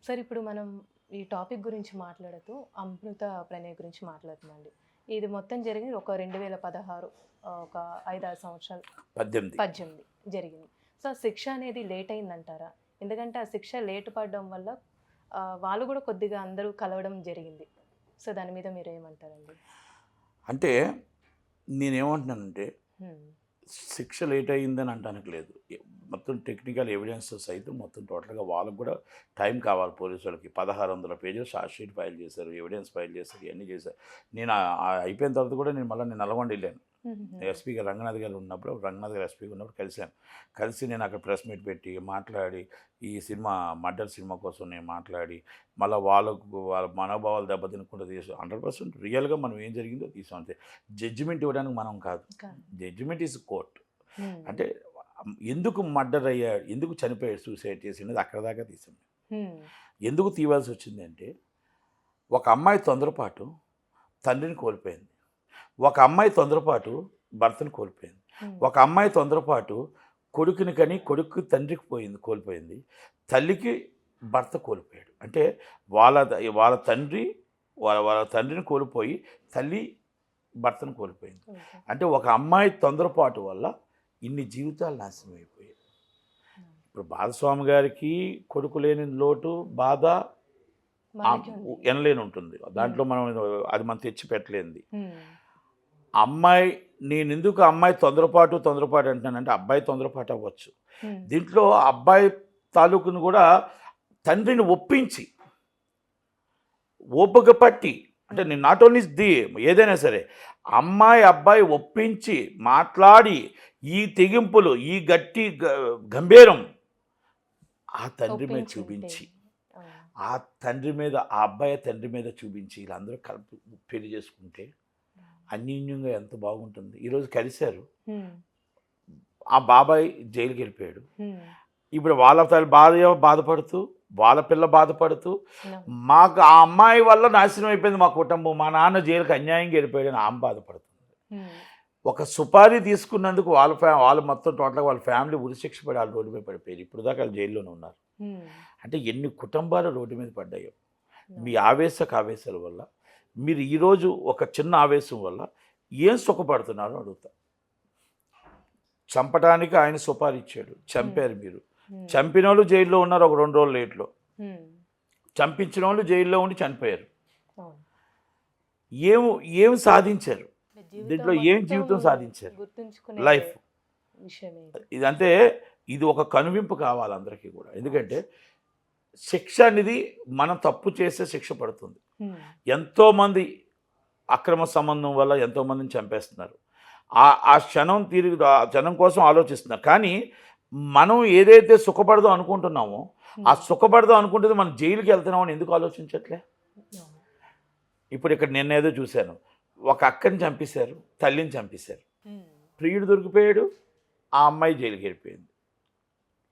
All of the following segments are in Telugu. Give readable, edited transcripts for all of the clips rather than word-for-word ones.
సార్ ఇప్పుడు మనం ఈ టాపిక్ గురించి మాట్లాడుతూ అమృత ప్రణయ్ గురించి మాట్లాడుతున్నాండి. ఇది మొత్తం జరిగింది ఒక 2016 ఒక 5-6 సంవత్సరాలు 18 జరిగింది. సో ఆ శిక్ష అనేది లేట్ అయిందంటారా? ఎందుకంటే ఆ శిక్ష లేట్ పడడం వల్ల వాళ్ళు కూడా కొద్దిగా అందరూ కలవడం జరిగింది. సో దాని మీద మీరు ఏమంటారండి? అంటే నేనేమంటున్నానంటే శిక్ష లేట్ అయ్యిందని అంటానికి లేదు. మొత్తం టెక్నికల్ ఎవిడెన్స్ సైతం మొత్తం టోటల్గా వాళ్ళకు కూడా టైం కావాలి. పోలీసు వాళ్ళకి 1600 పేజెస్ షార్ట్ షీట్ ఫైల్ చేశారు, ఎవిడెన్స్ ఫైల్ చేశారు, ఇవన్నీ చేశారు. నేను అయిపోయిన తర్వాత కూడా నేను మళ్ళీ నల్గొండ వెళ్ళాను. ఎస్పీ గారు రంగనాథ్ గారు ఉన్నప్పుడు, రంగనాథ్ గారు ఎస్పీగా ఉన్నప్పుడు కలిసి నేను అక్కడ ప్రెస్ మీట్ పెట్టి మాట్లాడి ఈ సినిమా మర్డర్ సినిమా కోసం నేను మాట్లాడి మళ్ళీ వాళ్ళ మనోభావాలు దెబ్బతినకుండా తీసాం. 100% రియల్గా మనం ఏం జరిగిందో తీసాం. అంతే. జడ్జిమెంట్ ఇవ్వడానికి మనం కాదు. Judgment is court. అంటే ఎందుకు మర్డర్ అయ్యాడు, ఎందుకు చనిపోయాడు, సూసైడ్ చేసినది అక్కడ దాకా తీసాం. ఎందుకు తీవాల్సి వచ్చింది అంటే ఒక అమ్మాయి తొందరపాటు తండ్రిని కోల్పోయింది, ఒక అమ్మాయి తొందరపాటు భర్తను కోల్పోయింది, ఒక అమ్మాయి తొందరపాటు కొడుకుని కని కొడుకు తండ్రికి కోల్పోయింది, తల్లికి భర్త కోల్పోయాడు. అంటే వాళ్ళ తండ్రిని కోల్పోయి తల్లి భర్తను కోల్పోయింది. అంటే ఒక అమ్మాయి తొందరపాటు వల్ల ఇన్ని జీవితాలు నాశనం అయిపోయాయి. ఇప్పుడు బాలస్వామి గారికి కొడుకు లేని లోటు బాధ ఎనలేని ఉంటుంది. దాంట్లో మనం అది మనం తెచ్చి పెట్టలేనిది. అమ్మాయి నేను ఎందుకు అమ్మాయి తొందరపాటు అంటున్నానంటే అబ్బాయి తొందరపాటు అవ్వచ్చు. దీంట్లో అబ్బాయి తాలూకును కూడా తండ్రిని ఒప్పించి ఓపిక పట్టి, అంటే నేను నాట్ ఓన్లీ ఏదైనా సరే అబ్బాయి ఒప్పించి మాట్లాడి ఈ తెగింపులు ఈ గట్టి గంభీరం ఆ తండ్రి మీద చూపించి ఆ అబ్బాయి తండ్రి మీద చూపించి వీళ్ళందరూ కలిపి పెళ్లి చేసుకుంటే అన్యోన్యంగా ఎంత బాగుంటుంది. ఈరోజు కలిశారు. ఆ బాబాయ్ జైలుకి వెళ్ళిపోయాడు. ఇప్పుడు వాళ్ళ తల్లి బాధపడుతూ వాళ్ళ పిల్ల బాధపడుతూ మాకు ఆ అమ్మాయి వల్ల నాశనం అయిపోయింది మా కుటుంబం, మా నాన్న జైలుకి అన్యాయంగా వెళ్ళిపోయాడు అని ఆమె బాధపడుతుంది. ఒక సుపారీ తీసుకున్నందుకు వాళ్ళు మొత్తం టోటల్గా వాళ్ళ ఫ్యామిలీ ఉరిశిక్ష పడి వాళ్ళు రోడ్డు మీద పడిపోయారు. ఇప్పుడు దాకా వాళ్ళు జైల్లోనే ఉన్నారు. అంటే ఎన్ని కుటుంబాలు రోడ్డు మీద పడ్డాయో మీ ఆవేశాల వల్ల. మీరు ఈరోజు ఒక చిన్న ఆవేశం వల్ల ఏం సుఖపడుతున్నారో అడుగుతా. చంపడానికి ఆయన సుపారీ ఇచ్చాడు, చంపారు మీరు. చంపిన వాళ్ళు జైల్లో ఉన్నారు ఒక 2 రోజులు లేట్లో. చంపించిన వాళ్ళు జైల్లో ఉండి చనిపోయారు. ఏం సాధించారు దీంట్లో? ఏం జీవితం సాధించారు? లైఫ్. ఇదంటే ఇది ఒక కనువింపు కావాలి అందరికీ కూడా. ఎందుకంటే శిక్ష అనేది మనం తప్పు చేస్తే శిక్ష పడుతుంది. ఎంతోమంది అక్రమ సంబంధం వల్ల ఎంతోమందిని చంపేస్తున్నారు. ఆ క్షణం కోసం ఆలోచిస్తున్నారు. కానీ మనం ఏదైతే సుఖపడదాం అనుకుంటున్నామో ఆ సుఖపడదాం అనుకుంటుంది మనం జైలుకి వెళ్తున్నామని ఎందుకు ఆలోచించట్లే? ఇప్పుడు ఇక్కడ నిన్నేదో చూశాను, ఒక అక్కని చంపేశారు, తల్లిని చంపేశారు, ప్రియుడు దొరికిపోయాడు, ఆ అమ్మాయి జైలుకి వెళ్ళిపోయింది.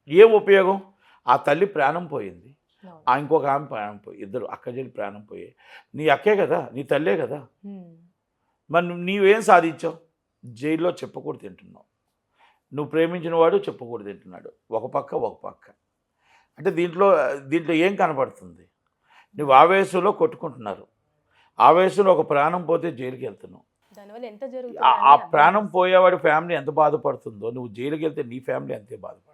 ఏం ఉపయోగం? ఆ తల్లి ప్రాణం పోయింది, ఇంకొక ఆమె ప్రాణం పోయి, ఇద్దరు అక్క చెల్లి ప్రాణం పోయాయి. నీ అక్కే కదా, నీ తల్లే కదా. మరి నీవేం సాధించావు? జైల్లో చెప్పకూడదు తింటున్నావు. నువ్వు ప్రేమించిన వాడు చెప్పకూడదు తింటున్నాడు. ఒక పక్క. అంటే దీంట్లో ఏం కనపడుతుంది? నువ్వు ఆవేశంలో కొట్టుకుంటున్నారు, ఆవేశంలో ఒక ప్రాణం పోతే జైలుకి వెళ్తున్నావు. ఆ ప్రాణం పోయేవాడి ఫ్యామిలీ ఎంత బాధపడుతుందో నువ్వు జైలుకి వెళ్తే నీ ఫ్యామిలీ అంతే బాధపడుతుంది.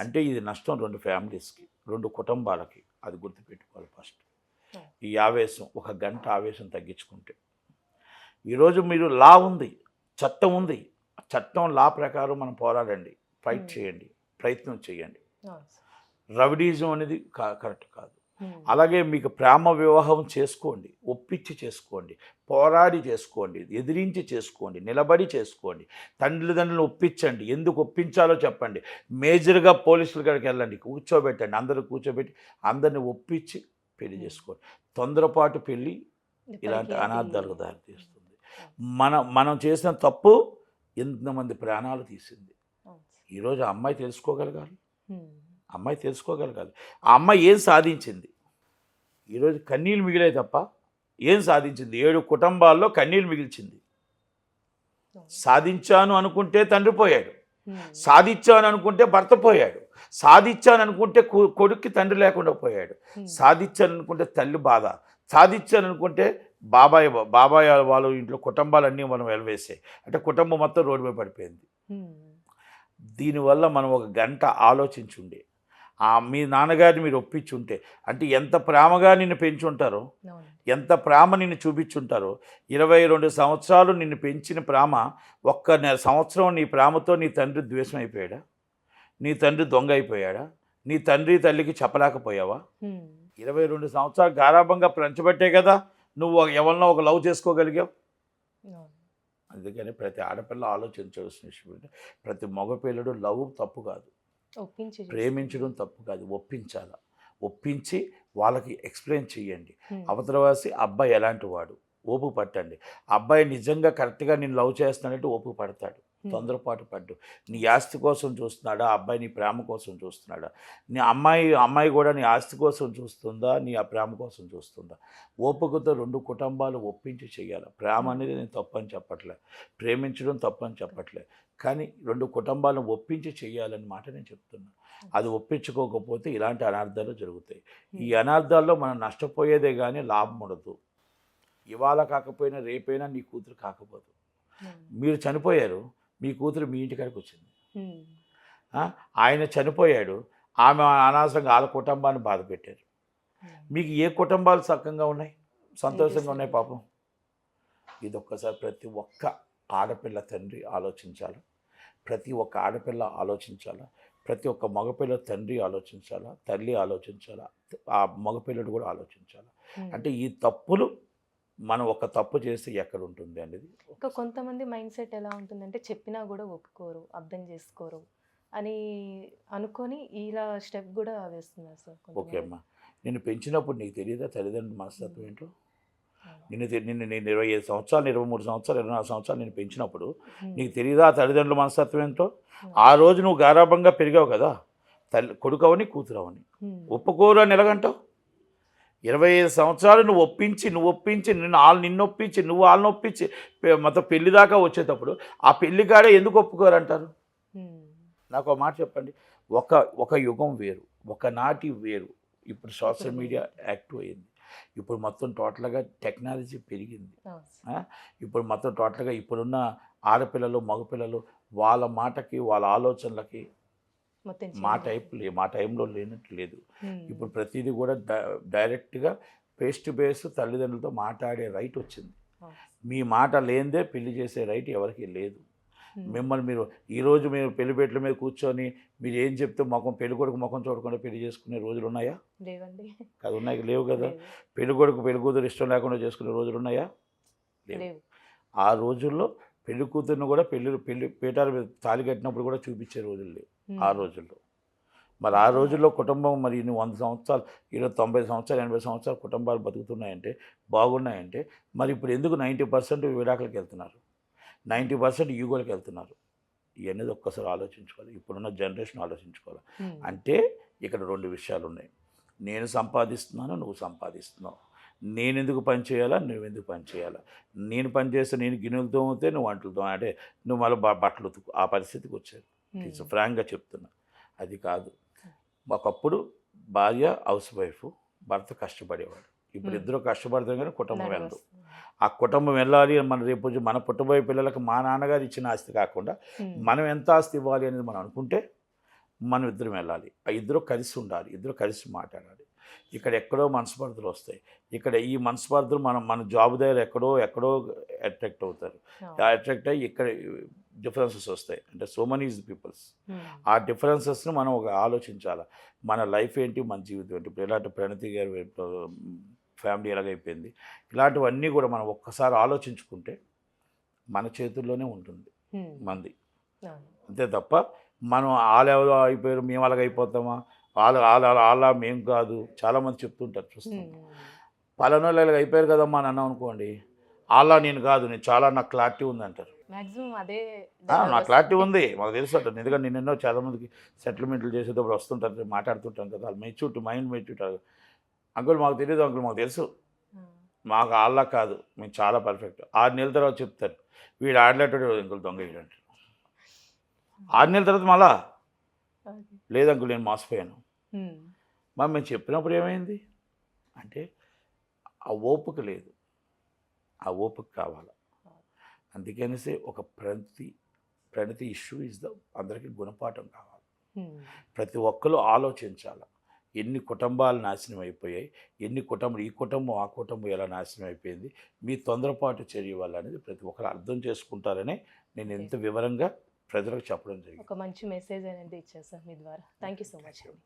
అంటే ఇది నష్టం 2 ఫ్యామిలీస్కి, 2 కుటుంబాలకి. అది గుర్తుపెట్టుకోవాలి ఫస్ట్. ఈ ఆవేశం, ఒక గంట ఆవేశం తగ్గించుకుంటే. ఈరోజు మీరు లా ఉంది, చట్టం ఉంది, చట్టం లా ప్రకారం మనం పోరాడండి, ఫైట్ చేయండి, ప్రయత్నం చేయండి. రౌడీజం అనేది కరెక్ట్ కాదు. అలాగే మీకు ప్రేమ వివాహం చేసుకోండి, ఒప్పించి చేసుకోండి, పోరాడి చేసుకోండి, ఎదిరించి చేసుకోండి, నిలబడి చేసుకోండి, తల్లిదండ్రులను ఒప్పించండి. ఎందుకు ఒప్పించాలో చెప్పండి. మేజర్గా పోలీసుల కాడికి వెళ్ళండి, కూర్చోబెట్టండి, అందరూ కూర్చోబెట్టి అందరిని ఒప్పించి పెళ్లి చేసుకోండి. తొందరపాటు పెళ్ళి ఇలాంటి అనార్థాలకు దారితీస్తుంది. మనం చేసిన తప్పు ఎంతమంది ప్రాణాలు తీసింది. ఈరోజు ఆ అమ్మాయి తెలుసుకోగలగాలి. ఆ అమ్మాయి ఏం సాధించింది? ఈరోజు కన్నీళ్ళు మిగిలాయి తప్ప ఏం సాధించింది? 7 కుటుంబాల్లో కన్నీళ్ళు మిగిల్చింది. సాధించాను అనుకుంటే తండ్రి పోయాడు, సాధించాను అనుకుంటే భర్త పోయాడు, సాధించాననుకుంటే కొడుక్కి తండ్రి లేకుండా పోయాడు, సాధించాననుకుంటే తల్లి బాధ, సాధించాననుకుంటే బాబాయ్ వాళ్ళు ఇంట్లో కుటుంబాలన్నీ మనం వెలవేసాయి, అంటే కుటుంబం మొత్తం రోడ్డు మీద పడిపోయింది. దీనివల్ల మనం ఒక గంట ఆలోచించుండే మీ నాన్నగారిని మీరు ఒప్పించుంటే, అంటే ఎంత ప్రేమగా నిన్ను పెంచుంటారో, ఎంత ప్రేమ నిన్ను చూపించుంటారో. 22 సంవత్సరాలు నిన్ను పెంచిన ప్రేమ ఒక్క సంవత్సరం నీ ప్రేమతో నీ తండ్రి ద్వేషం అయిపోయాడా, నీ తండ్రి దొంగ అయిపోయాడా, నీ తండ్రి తల్లికి చెప్పలేకపోయావా? 22 సంవత్సరాలు గారాభంగా పెంచబట్టే కదా నువ్వు ఎవరినో ఒక లవ్ చేసుకోగలిగావు. అందుకని ప్రతి ఆడపిల్ల ఆలోచించవలసిన విషయం, ప్రతి మగపిల్లడు లవ్ తప్పు కాదు, ప్రేమించడం తప్పు కాదు, ఒప్పించాలి. ఒప్పించి వాళ్ళకి ఎక్స్ప్లెయిన్ చేయండి. అవతలవాసి అబ్బాయి ఎలాంటి వాడు, ఓపు పట్టండి. అబ్బాయి నిజంగా కరెక్ట్గా నేను లవ్ చేస్తున్నాడంటే ఓపు పడతాడు, తొందరపాటు పడ్డు. నీ ఆస్తి కోసం చూస్తున్నాడా, అబ్బాయి నీ ప్రేమ కోసం చూస్తున్నాడా? నీ అమ్మాయి కూడా నీ ఆస్తి కోసం చూస్తుందా, నీ ఆ ప్రేమ కోసం చూస్తుందా? ఓపికతో 2 కుటుంబాలు ఒప్పించి చేయాలి. ప్రేమ అనేది నేను తప్పని చెప్పట్లే, ప్రేమించడం తప్పని చెప్పట్లే, కానీ 2 కుటుంబాలను ఒప్పించి చేయాలని మాట నేను చెప్తున్నాను. అది ఒప్పించుకోకపోతే ఇలాంటి అనార్థాలు జరుగుతాయి. ఈ అనార్థాల్లో మనం నష్టపోయేదే కానీ లాభం ఉండదు. ఇవాళ కాకపోయినా రేపైనా నీ కూతురు కాకపోదు. మీరు చనిపోయారు, మీ కూతురు మీ ఇంటికాడికి వచ్చింది. ఆయన చనిపోయాడు, ఆమె అనవసరంగా వాళ్ళ కుటుంబాన్ని బాధ పెట్టారు. మీకు ఏ కుటుంబాలు చక్కగా ఉన్నాయి, సంతోషంగా ఉన్నాయి పాపం? ఇది ఒక్కసారి ప్రతి ఒక్క ఆడపిల్ల తండ్రి ఆలోచించాలి, ప్రతి ఒక్క ఆడపిల్ల ఆలోచించాలా, ప్రతి ఒక్క మగపిల్ల తండ్రి ఆలోచించాలా, తల్లి ఆలోచించాలా, ఆ మగపిల్లడు కూడా ఆలోచించాలా. అంటే ఈ తప్పులు మనం ఒక తప్పు చేస్తే ఎక్కడ ఉంటుంది అనేది. ఇంకా కొంతమంది మైండ్ సెట్ ఎలా ఉంటుందంటే చెప్పినా కూడా ఒప్పుకోరు, అర్థం చేసుకోరు అని అనుకొని ఇలా స్టెప్ కూడా వేస్తున్నారు సార్. ఓకే అమ్మా, నేను పెంచినప్పుడు నీకు తెలియదా తల్లిదండ్రుల మనస్తత్వం ఏంటో? నేను 25 సంవత్సరాలు, 23 సంవత్సరాలు, 24 సంవత్సరాలు నేను పెంచినప్పుడు నీకు తెలియదా తల్లిదండ్రుల మనస్తత్వం ఏంటో? ఆ రోజు నువ్వు గారాభంగా పెరిగావు కదా, కొడుకవని కూతురవని, ఒప్పుకోరు అని ఎలాగంటావు? 25 సంవత్సరాలు నువ్వు ఒప్పించి నిన్ను ఒప్పించి నువ్వు వాళ్ళని ఒప్పించి మొత్తం పెళ్లి దాకా వచ్చేటప్పుడు ఆ పెళ్లి కాడే ఎందుకు ఒప్పుకోరంటారు? నాకు ఒక మాట చెప్పండి. ఒక యుగం వేరు, ఒక నాటి వేరు. ఇప్పుడు సోషల్ మీడియా యాక్టివ్ అయింది, ఇప్పుడు మొత్తం టోటల్గా టెక్నాలజీ పెరిగింది. ఇప్పుడు మొత్తం టోటల్గా ఇప్పుడున్న ఆడపిల్లలు మగపిల్లలు వాళ్ళ మాటకి వాళ్ళ ఆలోచనలకి మా టైంలో లేనట్టు లేదు. ఇప్పుడు ప్రతిదీ కూడా డైరెక్ట్గా ఫేస్ టు ఫేస్ తల్లిదండ్రులతో మాట్లాడే రైట్ వచ్చింది. మీ మాట లేనిదే పెళ్లి చేసే రైట్ ఎవరికి లేదు. మిమ్మల్ని ఈరోజు మీరు పెళ్లిపేటల మీద కూర్చొని మీరు ఏం చెప్తే పెళ్లి కొడుకు ముఖం చూడకుండా పెళ్లి చేసుకునే రోజులు ఉన్నాయా? అది ఉన్నాయి, లేవు కదా. పెళ్లి కొడుకు పెళ్లి కూతురు ఇష్టం లేకుండా చేసుకునే రోజులు ఉన్నాయా? లేవు. ఆ రోజుల్లో పెళ్లి కూతురుని కూడా పెళ్లి పీఠాల మీద తాళి కట్టినప్పుడు కూడా చూపించే రోజులు లేవు ఆ రోజుల్లో. మరి ఆ రోజుల్లో కుటుంబం మరి 100 సంవత్సరాలు, 90 సంవత్సరాలు, 80 సంవత్సరాలు కుటుంబాలు బతుకుతున్నాయంటే, బాగున్నాయంటే, మరి ఇప్పుడు ఎందుకు 90% విడాకులకు వెళ్తున్నారు, 90% ఈగోలకు వెళ్తున్నారు? ఇవన్నీ ఒక్కసారి ఆలోచించుకోవాలి, ఇప్పుడున్న జనరేషన్ ఆలోచించుకోవాలి. అంటే ఇక్కడ 2 విషయాలు ఉన్నాయి. నేను సంపాదిస్తున్నాను, నువ్వు సంపాదిస్తున్నావు. నేను ఎందుకు పని చేయాలా, నువ్వెందుకు పని చేయాలా? నేను పని చేస్తే నేను గిన్నెలతో అవుతే నువ్వు వంటలతో, అంటే నువ్వు మళ్ళీ బట్టలు ఉతుకు, ఆ పరిస్థితికి వచ్చారు. ఫ్రాంక్గా చెప్తున్నా, అది కాదు. ఒకప్పుడు భార్య హౌస్ వైఫ్, భర్త కష్టపడేవాడు. ఇప్పుడు ఇద్దరు కష్టపడతాం కానీ కుటుంబం వెళ్ళదు. ఆ కుటుంబం వెళ్ళాలి, రేపు మన పుట్టబోయే పిల్లలకు మా నాన్నగారు ఇచ్చిన ఆస్తి కాకుండా మనం ఎంత ఆస్తి ఇవ్వాలి అనేది మనం అనుకుంటే మనం ఇద్దరం వెళ్ళాలి. ఆ ఇద్దరు కలిసి ఉండాలి, ఇద్దరు కలిసి మాట్లాడాలి. ఇక్కడ ఎక్కడో మనస్పర్ధలు వస్తాయి. ఇక్కడ ఈ మనస్పర్ధలు మన జాబ్ దగ్గర ఎక్కడో అట్రాక్ట్ అవుతారు. అట్రాక్ట్ అయ్యి ఇక్కడ డిఫరెన్సెస్ వస్తాయి. అంటే సో మెనీ ఈజ్ పీపుల్స్. ఆ డిఫరెన్సెస్ని మనం ఒక ఆలోచించాలి. మన లైఫ్ ఏంటి, మన జీవితం ఏంటి. ఇప్పుడు ఇలాంటి ప్రణతి గారి ఫ్యామిలీ ఎలాగైపోయింది, ఇలాంటివన్నీ కూడా మనం ఒక్కసారి ఆలోచించుకుంటే మన చేతుల్లోనే ఉంటుంది మంది. అంతే తప్ప మనం వాళ్ళెవరో అయిపోయారు మేము అలాగ అయిపోతామా, వాళ్ళ మేము కాదు. చాలామంది చెప్తుంటారు, చూస్తాం. పలానా వాళ్ళు అయిపోయారు కదమ్మా అని అన్నాం అనుకోండి, అలా నేను కాదు, నేను చాలా నాకు క్లారిటీ ఉంది అంటారు. నాకు క్లారిటీ ఉంది, మాకు తెలుసు అంటారు. ఎందుకంటే నేను ఎన్నో చాలామందికి సెటిల్మెంట్లు చేసేటప్పుడు వస్తుంటారు, మాట్లాడుతుంటాను కదా. వాళ్ళు మెచ్యూరిటీ, మైండ్ మెచ్యూరిటీ. అంకుల్ మాకు తెలియదు, అంకుల్ మాకు తెలుసు, మాకు అలా కాదు, మేము చాలా పర్ఫెక్ట్. 6 నెలల తర్వాత చెప్తారు, వీడు ఆడలేటాడు అంకుల్ దొంగ అంటారు. 6 నెలల తర్వాత మళ్ళా లేదంకుల్ నేను మోసపోయాను. ఉమ్, మేము చెప్పినప్పుడు ఏమైంది అంటే ఆ ఓపిక లేదు, ఆ ఓపిక కావాలి. అందుకనేసి ఒక ప్రణతి ఇష్యూ అందరికీ గుణపాఠం కావాలి. ఉమ్, ప్రతి ఒక్కరు ఆలోచించాలి. ఎన్ని కుటుంబాలు నాశనం అయిపోయాయి, ఈ కుటుంబం ఆ కుటుంబం ఎలా నాశనం అయిపోయింది, మీ తొందరపాటు చర్య వల్ల అనేది ప్రతి ఒక్కరు అర్థం చేసుకుంటారని నేను ఎంత వివరంగా ప్రజలకు చెప్పడం జరిగింది. ఒక మంచి మెసేజ్ అనేది ఇచ్చారు సార్ మీ ద్వారా. థ్యాంక్ యూ సో మచ్ అండి.